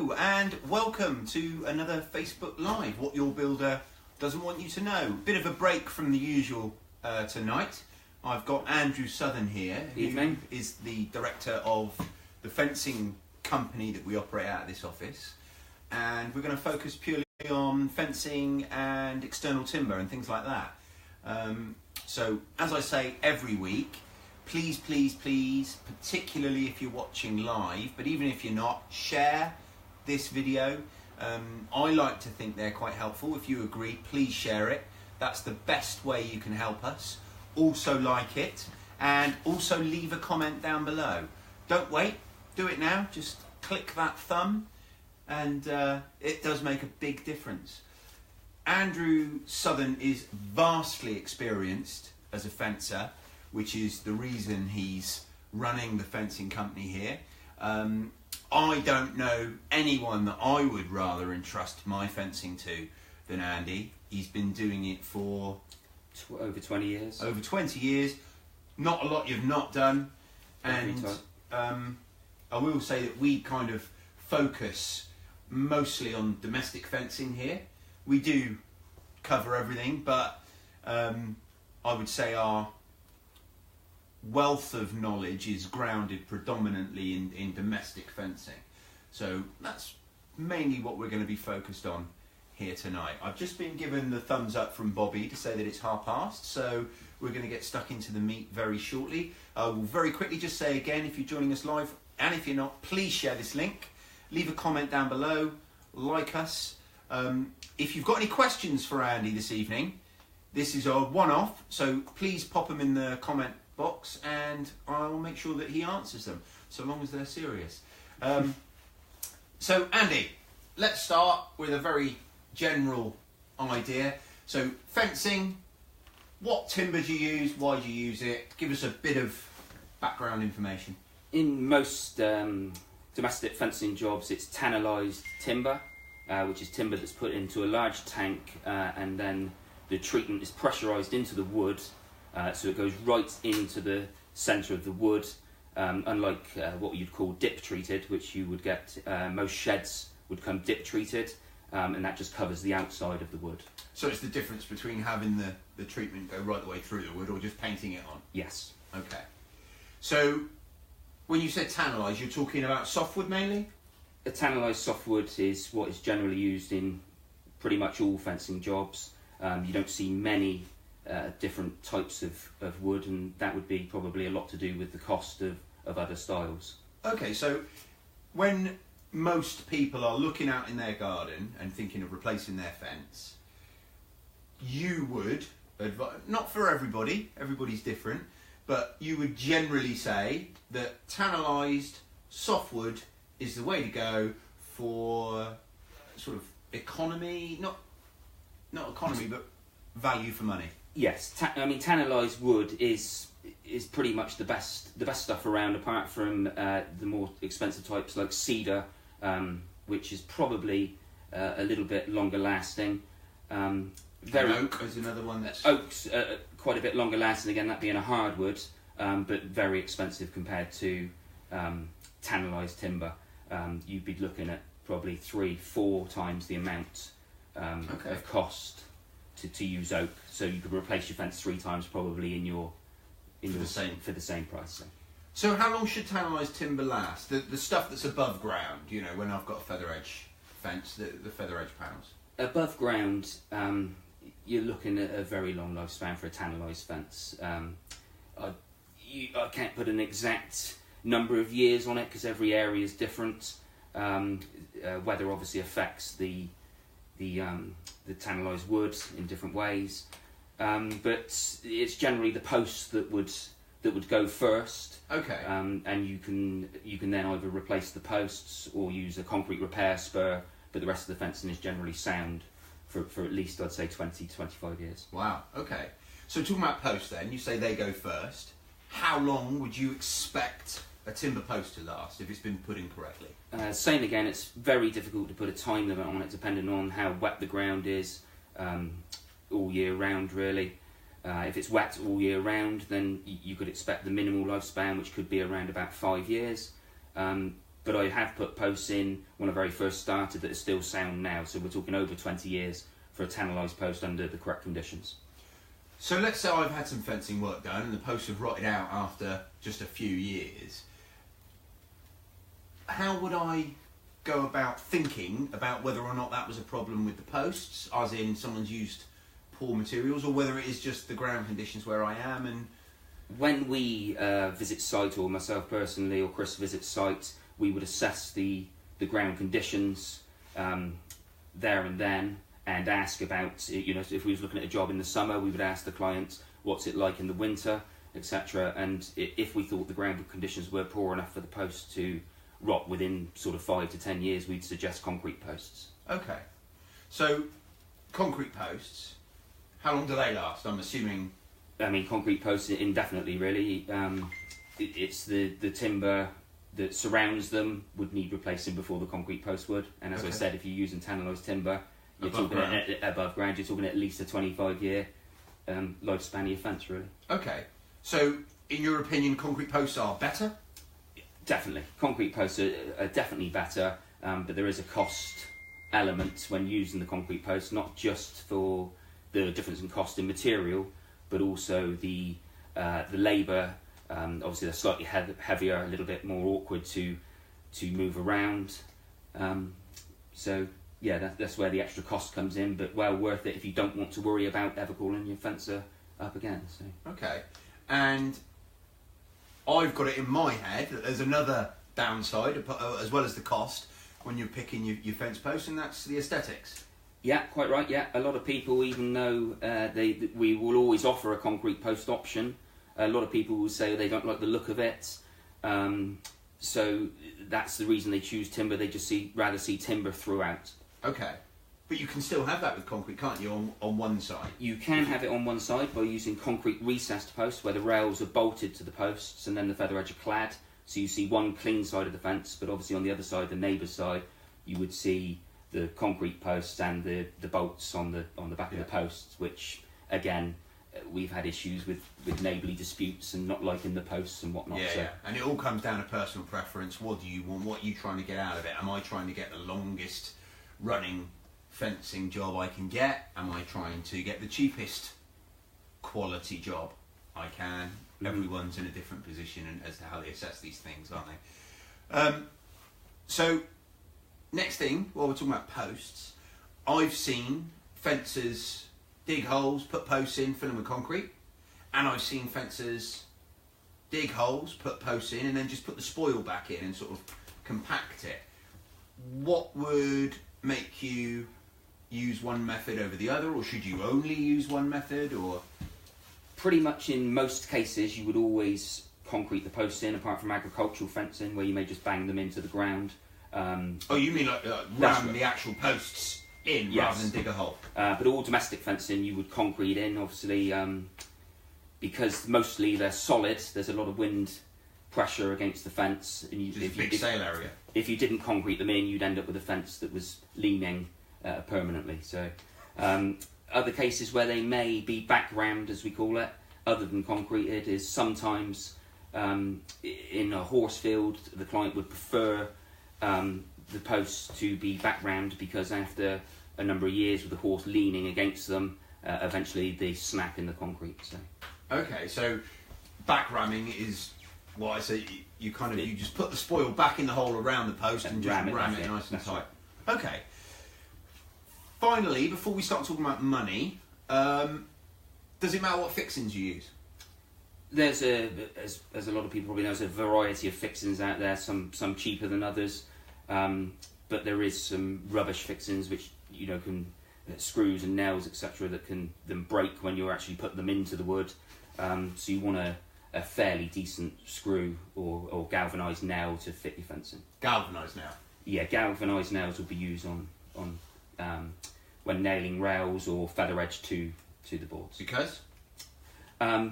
Hello and welcome to another Facebook Live, What Your Builder Doesn't Want You to Know. Bit of a break from the usual tonight. I've got Andrew Southern here, who is the director of the fencing company that we operate out of this office. And we're going to focus purely on fencing and external timber and things like that. So, as I say every week, please, particularly if you're watching live, but even if you're not, share this video. I like to think they're quite helpful. If you agree, please share it. That's the best way you can help us. Also like it, and also leave a comment down below. Don't wait, do it now. Just click that thumb, and it does make a big difference. Andrew Southern is vastly experienced as a fencer, which is the reason he's running the fencing company here. I don't know anyone that I would rather entrust my fencing to than Andy. He's been doing it for over 20 years. Over 20 years. Not a lot you've not done. And I will say that we kind of focus mostly on domestic fencing here. We do cover everything, but I would say our wealth of knowledge is grounded predominantly in domestic fencing. So that's mainly what we're going to be focused on here tonight. I've just been given the thumbs up from Bobby to say that it's past, so we're going to get stuck into the meat very shortly. I will very quickly just say again, if you're joining us live, and if you're not, please share this link, leave a comment down below, like us. If you've got any questions for Andy this evening, this is a one-off, so please pop them in the comment box and I'll make sure that he answers them, so long as they're serious. So Andy, let's start with a very general idea. So fencing, what timber do you use, why do you use it? Give us a bit of background information. In most domestic fencing jobs, it's tannalised timber, which is timber that's put into a large tank and then the treatment is pressurised into the wood, so it goes right into the centre of the wood, unlike what you'd call dip treated, which you would get, most sheds would come dip treated, and that just covers the outside of the wood. So it's the difference between having the treatment go right the way through the wood or just painting it on? Yes. Okay. So when you said tannalised, you're talking about softwood mainly? A tannalised softwood is what is generally used in pretty much all fencing jobs. You don't see many different types of wood, and that would be probably a lot to do with the cost of other styles. Okay, so when most people are looking out in their garden and thinking of replacing their fence, you would advise, not for everybody, everybody's different, but you would generally say that tannalised softwood is the way to go for sort of economy, not economy, but value for money. Yes, I mean tannalised wood is pretty much the best stuff around, apart from the more expensive types like cedar, which is probably a little bit longer lasting. Oak is another one that's... Oak's quite a bit longer lasting, again that being a hardwood, but very expensive compared to tannalised timber. You'd be looking at probably 3-4 times the amount of cost to use oak, so you could replace your fence 3 times probably for the same price. So how long should tannalised timber last? The stuff that's above ground, you know, when I've got a feather edge fence, the feather edge panels. Above ground, you're looking at a very long lifespan for a tannalised fence. I can't put an exact number of years on it because every area is different. Weather obviously affects the tannalised wood in different ways, but it's generally the posts that would go first. Okay. And you can then either replace the posts or use a concrete repair spur, but the rest of the fencing is generally sound for at least, I'd say, 20 to 25 years. Wow. Okay. So talking about posts, then you say they go first. How long would you expect a timber post to last if it's been put in correctly? Same again, it's very difficult to put a time limit on it depending on how wet the ground is all year round really. If it's wet all year round, then you could expect the minimal lifespan, which could be around about 5 years. but I have put posts in when I very first started that are still sound now. So we're talking over 20 years for a tannelised post under the correct conditions. So let's say I've had some fencing work done and the posts have rotted out after just a few years. How would I go about thinking about whether or not that was a problem with the posts, as in someone's used poor materials, or whether it is just the ground conditions where I am? And when we visit site, or myself personally or Chris visits site, we would assess the ground conditions there and then, and ask about, you know, if we was looking at a job in the summer, we would ask the client what's it like in the winter, etc. And if we thought the ground conditions were poor enough for the post to rot within sort of 5 to 10 years, we'd suggest concrete posts. Okay, so concrete posts, how long do they last? I'm assuming. I mean, concrete posts indefinitely, really. It's the timber that surrounds them would need replacing before the concrete post would. And as I said, if you're using tannelised timber, you're talking above ground, you're talking at least a 25-year lifespan of your fence, really. Okay, so in your opinion, concrete posts are better? Definitely. Concrete posts are definitely better, but there is a cost element when using the concrete posts, not just for the difference in cost in material, but also the labour. Obviously, they're slightly heavier, a little bit more awkward to move around. So yeah, that's where the extra cost comes in, but well worth it if you don't want to worry about ever calling your fencer up again. So. Okay, and I've got it in my head that there's another downside, as well as the cost, when you're picking your fence posts, and that's the aesthetics. Yeah, quite right, yeah. A lot of people, even though we will always offer a concrete post option, a lot of people will say they don't like the look of it. So that's the reason they choose timber. They just rather see timber throughout. Okay. But you can still have that with concrete, can't you, on one side? You can have it on one side by using concrete recessed posts where the rails are bolted to the posts and then the feather edge are clad. So you see one clean side of the fence, but obviously on the other side, the neighbour's side, you would see the concrete posts and the bolts on the back of the posts, which again we've had issues with neighbourly disputes and not liking the posts and whatnot. Yeah, and it all comes down to personal preference. What do you want? What are you trying to get out of it? Am I trying to get the longest running fencing job I can get? Am I trying to get the cheapest quality job I can? Mm-hmm. Everyone's in a different position as to how they assess these things, aren't they? So next thing, while we're talking about posts, I've seen fencers dig holes, put posts in, fill them with concrete, and I've seen fencers dig holes, put posts in, and then just put the spoil back in and sort of compact it. What would make you use one method over the other, or should you only use one method? Or pretty much in most cases you would always concrete the posts in, apart from agricultural fencing where you may just bang them into the ground. Oh, you mean like ram the actual posts in, rather than dig a hole? But all domestic fencing you would concrete in, obviously, because mostly they're solid. There's a lot of wind pressure against the fence, and if you didn't concrete them in, you'd end up with a fence that was leaning permanently. So other cases where they may be background, as we call it, other than concreted, is sometimes in a horse field the client would prefer the posts to be background, because after a number of years with the horse leaning against them, eventually they snap in the concrete. So. Okay, so back ramming is what I say. You just put the spoil back in the hole around the post and just ram it nice and tight. Right. Okay. Finally, before we start talking about money, does it matter what fixings you use? There's as a lot of people probably know, there's a variety of fixings out there. Some cheaper than others, but there is some rubbish fixings which can screws and nails, etc., that can then break when you're actually putting them into the wood. So you want a fairly decent screw or galvanised nail to fit your fencing. Galvanised nail? Yeah, galvanised nails will be used on when nailing rails or feather edge to the boards. Because?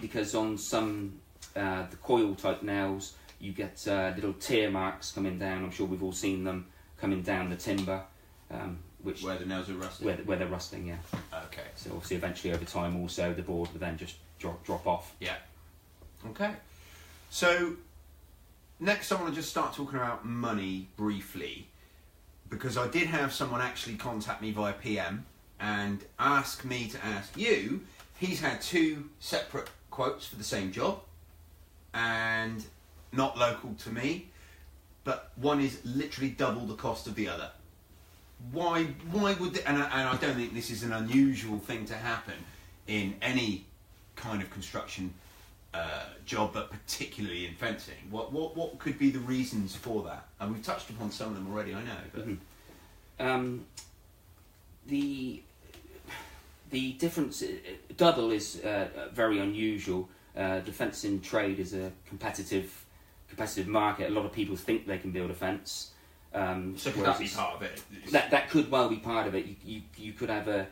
Because on some the coil type nails you get little tear marks coming down. I'm sure we've all seen them coming down the timber. Where the nails are rusting? Where they're rusting, yeah. Okay. So obviously eventually over time also the board will then just drop off. Yeah. Okay. So next I want to just start talking about money briefly, because I did have someone actually contact me via PM and ask me to ask you. He's had 2 separate quotes for the same job, and not local to me, but one is literally double the cost of the other. Why would and I don't think this is an unusual thing to happen in any kind of construction job, but particularly in fencing. What could be the reasons for that? And we've touched upon some of them already, I know. But the difference, double is very unusual. The fencing trade is a competitive market. A lot of people think they can build a fence. So could that be part of it? That could well be part of it. You could have a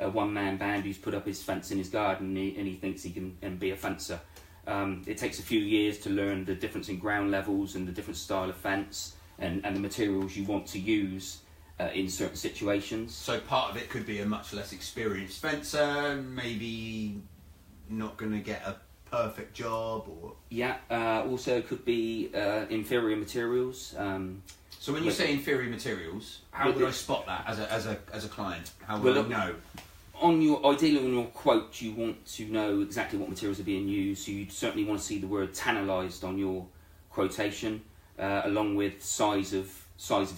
one-man band who's put up his fence in his garden and he thinks he can be a fencer. It takes a few years to learn the difference in ground levels and the different style of fence and the materials you want to use in certain situations. So part of it could be a much less experienced fencer, maybe not going to get a perfect job, or also it could be inferior materials. So when you say inferior materials, how would I spot that as a client? How would I know? Ideally on your quote, you want to know exactly what materials are being used. So you'd certainly want to see the word tannalised on your quotation, along with size of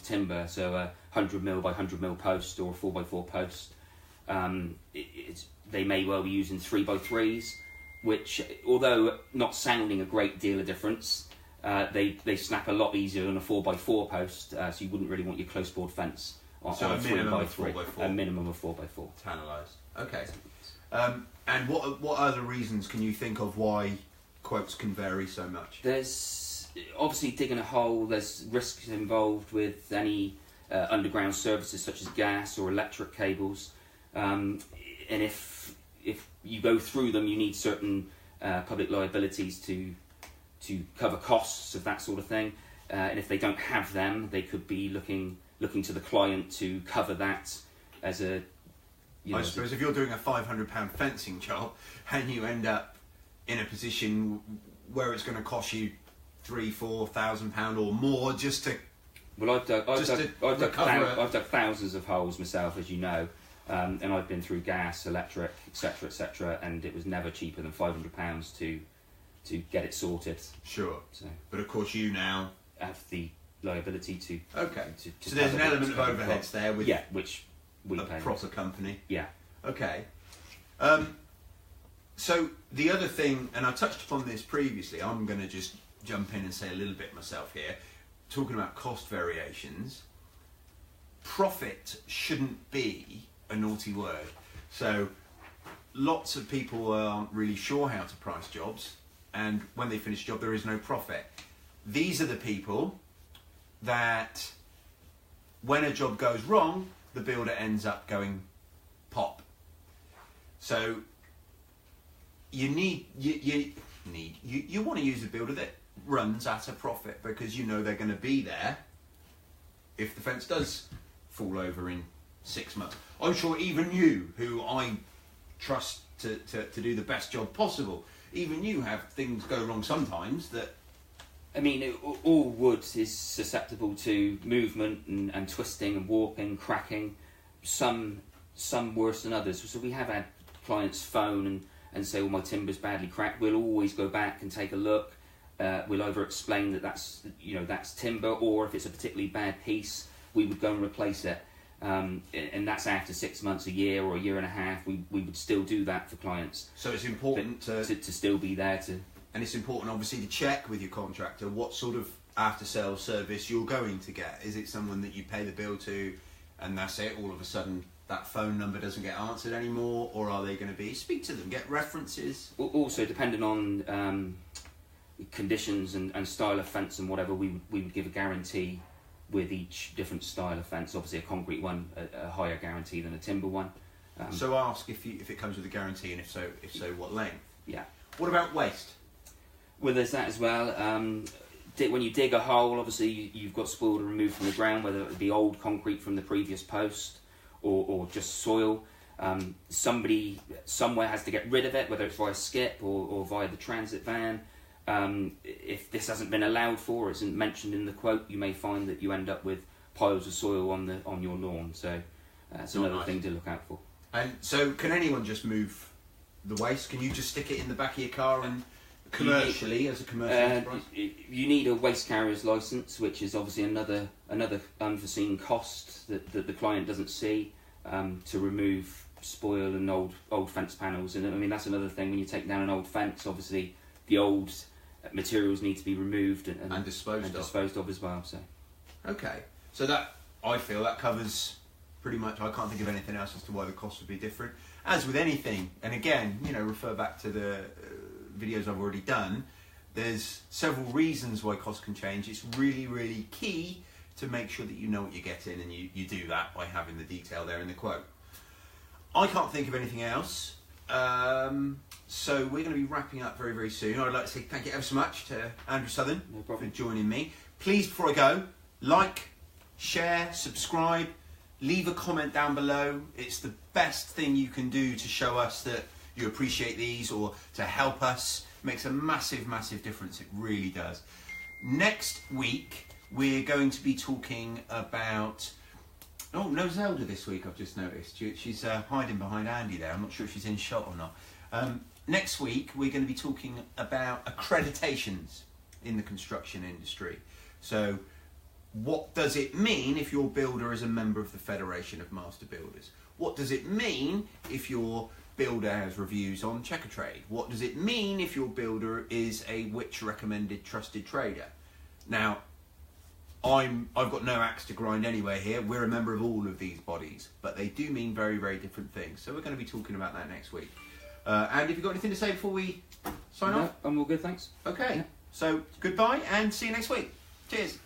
timber. So a 100mm by 100mm post or a 4x4 post. They may well be using 3x3s, which, although not sounding a great deal of difference, they snap a lot easier than a 4x4 post. So you wouldn't really want your close board fence on a 3x3. A minimum of 4x4. Tannalised. Okay. And what other reasons can you think of why quotes can vary so much? There's obviously digging a hole. There's risks involved with any underground services such as gas or electric cables, and if you go through them, you need certain public liabilities to cover costs of that sort of thing. And if they don't have them, they could be looking to the client to cover that as a. I suppose if you're doing a £500 fencing job and you end up in a position where it's going to cost you £3,000-4,000 or more just to. Well, I've dug thousands of holes myself, as you know, and I've been through gas, electric, etc., and it was never cheaper than £500 to get it sorted. Sure. But of course, you now have the liability to. Okay. So there's an element of overheads there with which we a pay. Proper company. Yeah. Okay. So the other thing, and I touched upon this previously, I'm going to just jump in and say a little bit myself here, talking about cost variations. Profit shouldn't be a naughty word. So lots of people aren't really sure how to price jobs, and when they finish a job there is no profit. These are the people that when a job goes wrong, the builder ends up going pop. So you want to use a builder that runs at a profit, because you know they're going to be there if the fence does fall over in 6 months. I'm sure even you, who I trust to do the best job possible, even you have things go wrong sometimes that. I mean, all wood is susceptible to movement and twisting and warping, cracking. Some worse than others. So we have had clients phone and say, "Well, my timber's badly cracked." We'll always go back and take a look. We'll either explain that's timber, or if it's a particularly bad piece, we would go and replace it. And that's after 6 months, a year, or a year and a half. We would still do that for clients. So it's important to still be there to. And it's important, obviously, to check with your contractor what sort of after-sales service you're going to get. Is it someone that you pay the bill to, and that's it? All of a sudden, that phone number doesn't get answered anymore, or are they going to be speak to them, get references? Also, depending on conditions and style of fence and whatever, we would give a guarantee with each different style of fence. Obviously, a concrete one, a higher guarantee than a timber one. So ask if it comes with a guarantee, and if so, what length? Yeah. What about waste? Well, there's that as well. When you dig a hole, obviously you've got spoil to remove from the ground, whether it be old concrete from the previous post or just soil. Somebody somewhere has to get rid of it, whether it's via skip or via the transit van. If this hasn't been allowed for, or isn't mentioned in the quote, you may find that you end up with piles of soil on your lawn. So that's another thing to look out for. And so, can anyone just move the waste? Can you just stick it in the back of your car and commercially, as a commercial enterprise? You need a waste carrier's license, which is obviously another unforeseen cost that the client doesn't see, to remove spoil and old fence panels. And I mean, that's another thing. When you take down an old fence, obviously the old materials need to be removed and disposed of as well. So, okay, so that, I feel that covers pretty much. I can't think of anything else as to why the cost would be different. As with anything, and again, refer back to the videos I've already done. There's several reasons why costs can change. It's really, really key to make sure that you know what you're getting, and you do that by having the detail there in the quote. I can't think of anything else. So we're going to be wrapping up very, very soon. I'd like to say thank you ever so much to Andrew Southern for joining me. Please, before I go, like, share, subscribe, leave a comment down below. It's the best thing you can do to show us that you appreciate these, or to help us. It makes a massive, massive difference. It really does. Next week, we're going to be talking about... Oh, no Zelda this week, I've just noticed. She's hiding behind Andy there. I'm not sure if she's in shot or not. Next week, we're going to be talking about accreditations in the construction industry. So, what does it mean if your builder is a member of the Federation of Master Builders? What does it mean if your builder has reviews on Checkatrade? What does it mean if your builder is a Which recommended trusted trader? Now, I've got no axe to grind anywhere here. We're a member of all of these bodies, but they do mean very, very different things. So we're going to be talking about that next week. And have you got anything to say before we sign off? I'm all good, thanks. Okay, So goodbye and see you next week. Cheers.